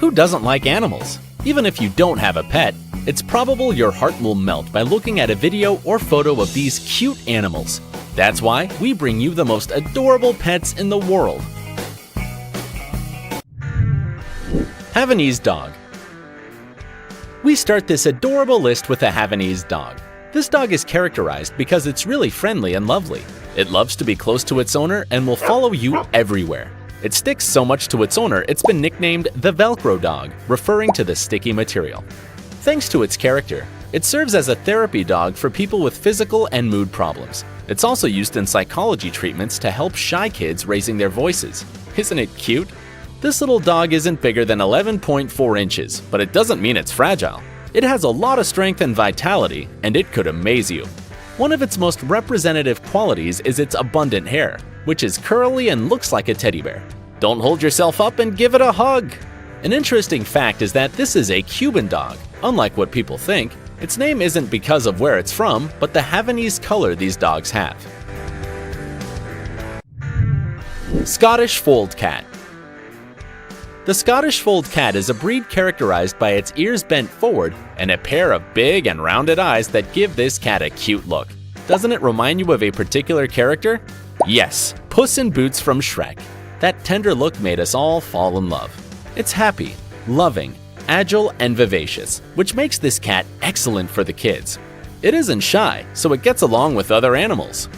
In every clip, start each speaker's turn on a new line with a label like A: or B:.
A: Who doesn't like animals? Even if you don't have a pet, it's probable your heart will melt by looking at a video or photo of these cute animals. That's why we bring you the most adorable pets in the world. Havanese dog. We start this adorable list with a Havanese dog. This dog is characterized because it's really friendly and lovely. It loves to be close to its owner and will follow you everywhere. It sticks so much to its owner, it's been nicknamed the Velcro dog, referring to the sticky material. Thanks to its character, it serves as a therapy dog for people with physical and mood problems. It's also used in psychology treatments to help shy kids raising their voices. Isn't it cute? This little dog isn't bigger than 11.4 inches, but it doesn't mean it's fragile. It has a lot of strength and vitality, and it could amaze you. One of its most representative qualities is its abundant hair, which is curly and looks like a teddy bear. Don't hold yourself up and give it a hug! An interesting fact is that this is a Cuban dog. Unlike what people think, its name isn't because of where it's from, but the Havanese color these dogs have. Scottish Fold Cat. The Scottish Fold Cat is a breed characterized by its ears bent forward and a pair of big and rounded eyes that give this cat a cute look. Doesn't it remind you of a particular character? Yes, Puss in Boots from Shrek. That tender look made us all fall in love. It's happy, loving, agile, and vivacious, which makes this cat excellent for the kids. It isn't shy, so it gets along with other animals.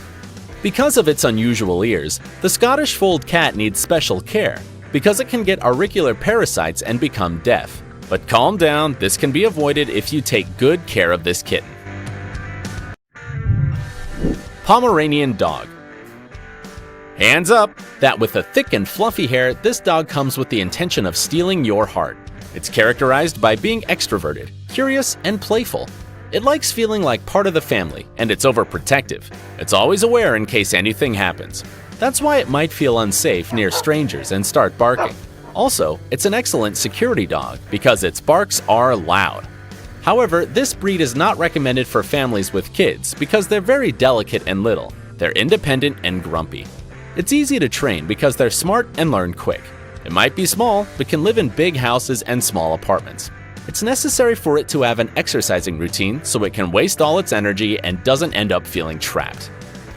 A: Because of its unusual ears, the Scottish Fold Cat needs special care, because it can get auricular parasites and become deaf. But calm down, this can be avoided if you take good care of this kitten. Pomeranian dog. Hands up! That with a thick and fluffy hair, this dog comes with the intention of stealing your heart. It's characterized by being extroverted, curious, and playful. It likes feeling like part of the family, and it's overprotective. It's always aware in case anything happens. That's why it might feel unsafe near strangers and start barking. Also, it's an excellent security dog because its barks are loud. However, this breed is not recommended for families with kids because they're very delicate and little. They're independent and grumpy. It's easy to train because they're smart and learn quick. It might be small, but can live in big houses and small apartments. It's necessary for it to have an exercising routine so it can waste all its energy and doesn't end up feeling trapped.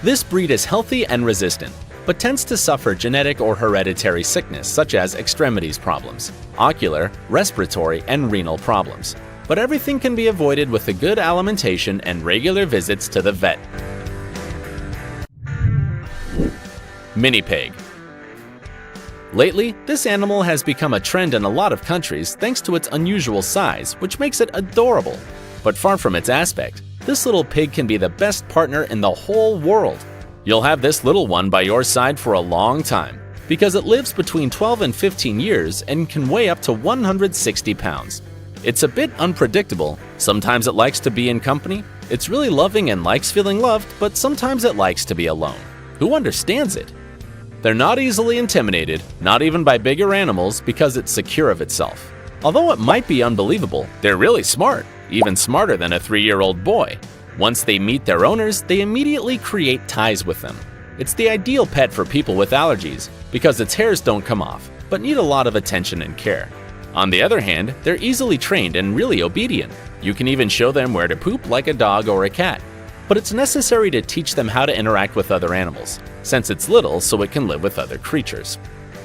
A: This breed is healthy and resistant, but tends to suffer genetic or hereditary sickness such as extremities problems, ocular, respiratory, and renal problems. But everything can be avoided with a good alimentation and regular visits to the vet. Mini pig. Lately, this animal has become a trend in a lot of countries thanks to its unusual size, which makes it adorable. But far from its aspect, this little pig can be the best partner in the whole world. You'll have this little one by your side for a long time, because it lives between 12 and 15 years and can weigh up to 160 pounds. It's a bit unpredictable. Sometimes it likes to be in company. It's really loving and likes feeling loved, but sometimes it likes to be alone. Who understands it? They're not easily intimidated, not even by bigger animals, because it's secure of itself. Although it might be unbelievable, they're really smart, even smarter than a 3-year-old boy. Once they meet their owners, they immediately create ties with them. It's the ideal pet for people with allergies, because its hairs don't come off, but need a lot of attention and care. On the other hand, they're easily trained and really obedient. You can even show them where to poop like a dog or a cat. But it's necessary to teach them how to interact with other animals, since it's little so it can live with other creatures.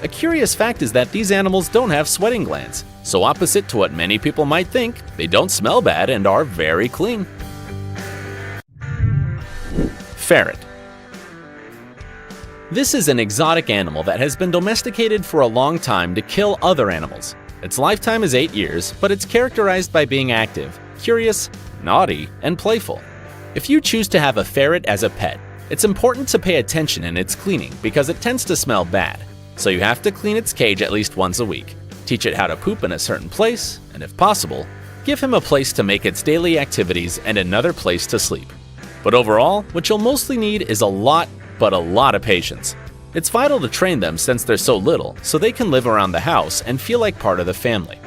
A: A curious fact is that these animals don't have sweating glands, so opposite to what many people might think, they don't smell bad and are very clean. Ferret. This is an exotic animal that has been domesticated for a long time to kill other animals. Its lifetime is 8 years, but it's characterized by being active, curious, naughty, and playful. If you choose to have a ferret as a pet, it's important to pay attention in its cleaning because it tends to smell bad. So you have to clean its cage at least once a week, teach it how to poop in a certain place, and if possible, give him a place to make its daily activities and another place to sleep. But overall, what you'll mostly need is a lot of patience. It's vital to train them since they're so little, so they can live around the house and feel like part of the family.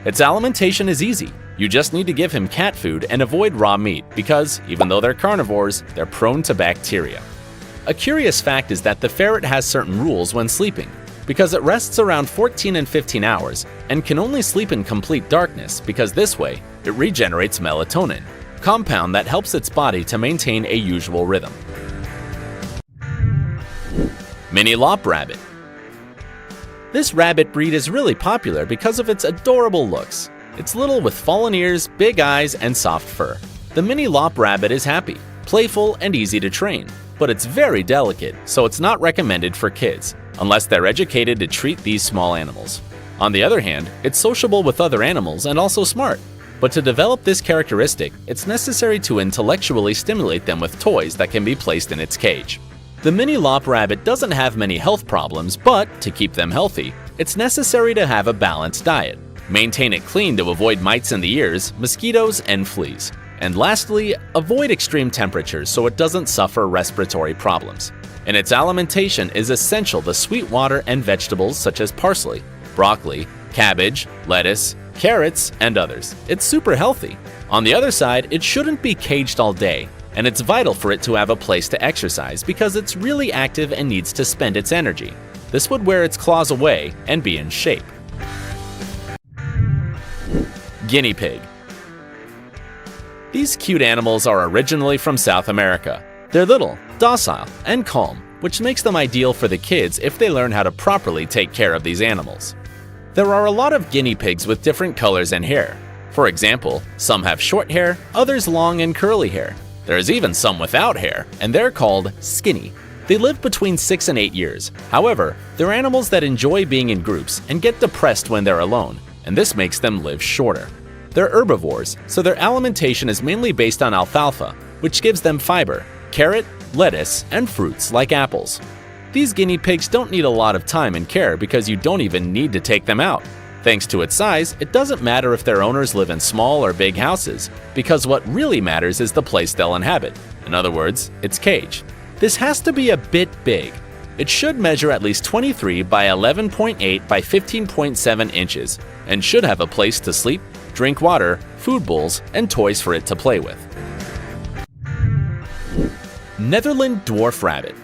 A: Its alimentation is easy. You just need to give him cat food and avoid raw meat because, even though they're carnivores, they're prone to bacteria. A curious fact is that the ferret has certain rules when sleeping. Because it rests around 14 and 15 hours, and can only sleep in complete darkness because this way it regenerates melatonin, a compound that helps its body to maintain a usual rhythm. Mini Lop Rabbit. This rabbit breed is really popular because of its adorable looks. It's little with fallen ears, big eyes, and soft fur. The Mini Lop Rabbit is happy, playful, and easy to train, but it's very delicate, so it's not recommended for kids, unless they're educated to treat these small animals. On the other hand, it's sociable with other animals and also smart. But to develop this characteristic, it's necessary to intellectually stimulate them with toys that can be placed in its cage. The Mini Lop Rabbit doesn't have many health problems, but to keep them healthy, it's necessary to have a balanced diet. Maintain it clean to avoid mites in the ears, mosquitoes, and fleas. And lastly, avoid extreme temperatures so it doesn't suffer respiratory problems. In its alimentation is essential the sweet water and vegetables such as parsley, broccoli, cabbage, lettuce, carrots, and others. It's super healthy. On the other side, it shouldn't be caged all day, and it's vital for it to have a place to exercise because it's really active and needs to spend its energy. This would wear its claws away and be in shape. Guinea pig. These cute animals are originally from South America. They're little, docile, and calm, which makes them ideal for the kids if they learn how to properly take care of these animals. There are a lot of guinea pigs with different colors and hair. For example, some have short hair, others long and curly hair. There's even some without hair, and they're called skinny. They live between 6 and 8 years. However, they're animals that enjoy being in groups and get depressed when they're alone, and this makes them live shorter. They're herbivores, so their alimentation is mainly based on alfalfa, which gives them fiber, carrot, lettuce, and fruits like apples. These guinea pigs don't need a lot of time and care because you don't even need to take them out. Thanks to its size, it doesn't matter if their owners live in small or big houses, because what really matters is the place they'll inhabit. In other words, its cage. This has to be a bit big. It should measure at least 23 by 11.8 by 15.7 inches, and should have a place to sleep, drink water, food bowls, and toys for it to play with. Netherland Dwarf Rabbit.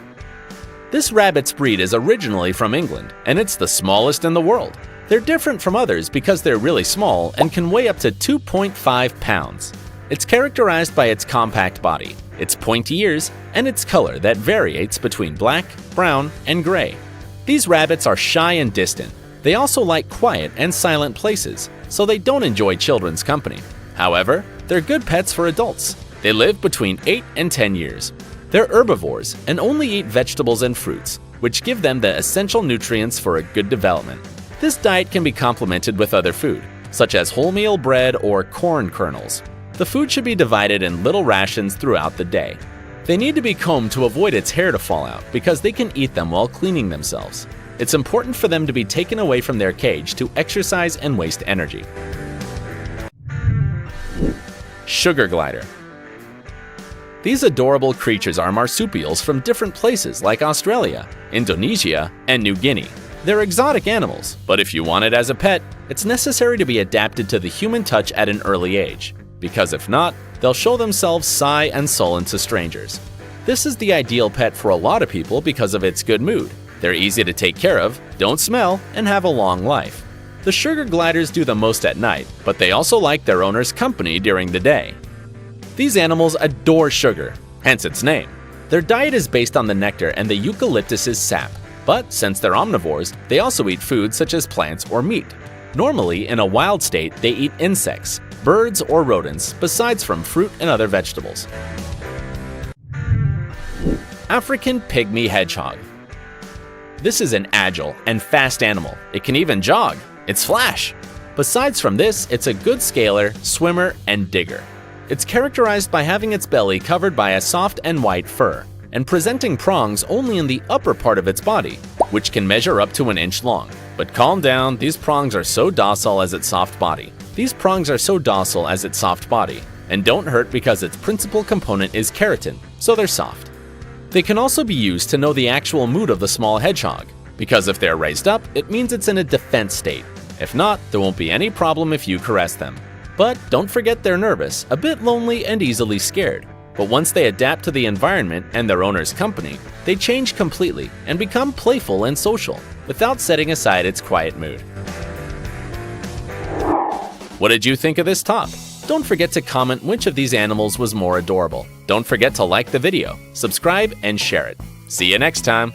A: This rabbit's breed is originally from England, and it's the smallest in the world. They're different from others because they're really small and can weigh up to 2.5 pounds. It's characterized by its compact body, its pointy ears, and its color that varies between black, brown, and gray. These rabbits are shy and distant. They also like quiet and silent places, so they don't enjoy children's company. However, they're good pets for adults. They live between 8 and 10 years. They're herbivores and only eat vegetables and fruits, which give them the essential nutrients for a good development. This diet can be complemented with other food, such as wholemeal bread or corn kernels. The food should be divided in little rations throughout the day. They need to be combed to avoid its hair to fall out because they can eat them while cleaning themselves. It's important for them to be taken away from their cage to exercise and waste energy. Sugar glider. These adorable creatures are marsupials from different places like Australia, Indonesia, and New Guinea. They're exotic animals, but if you want it as a pet, it's necessary to be adapted to the human touch at an early age, because if not, they'll show themselves sigh and sullen to strangers. This is the ideal pet for a lot of people because of its good mood. They're easy to take care of, don't smell, and have a long life. The sugar gliders do the most at night, but they also like their owner's company during the day. These animals adore sugar, hence its name. Their diet is based on the nectar and the eucalyptus's sap, but since they're omnivores, they also eat food such as plants or meat. Normally, in a wild state, they eat insects, birds, or rodents, besides from fruit and other vegetables. African pygmy hedgehog. This is an agile and fast animal. It can even jog. It's Flash. Besides from this, it's a good scaler, swimmer, and digger. It's characterized by having its belly covered by a soft and white fur, and presenting prongs only in the upper part of its body, which can measure up to an inch long. But calm down, these prongs are so docile as its soft body. And don't hurt because its principal component is keratin, so they're soft. They can also be used to know the actual mood of the small hedgehog, because if they're raised up, it means it's in a defense state. If not, there won't be any problem if you caress them. But don't forget they're nervous, a bit lonely, and easily scared. But once they adapt to the environment and their owner's company, they change completely and become playful and social, without setting aside its quiet mood. What did you think of this top? Don't forget to comment which of these animals was more adorable. Don't forget to like the video, subscribe, and share it. See you next time!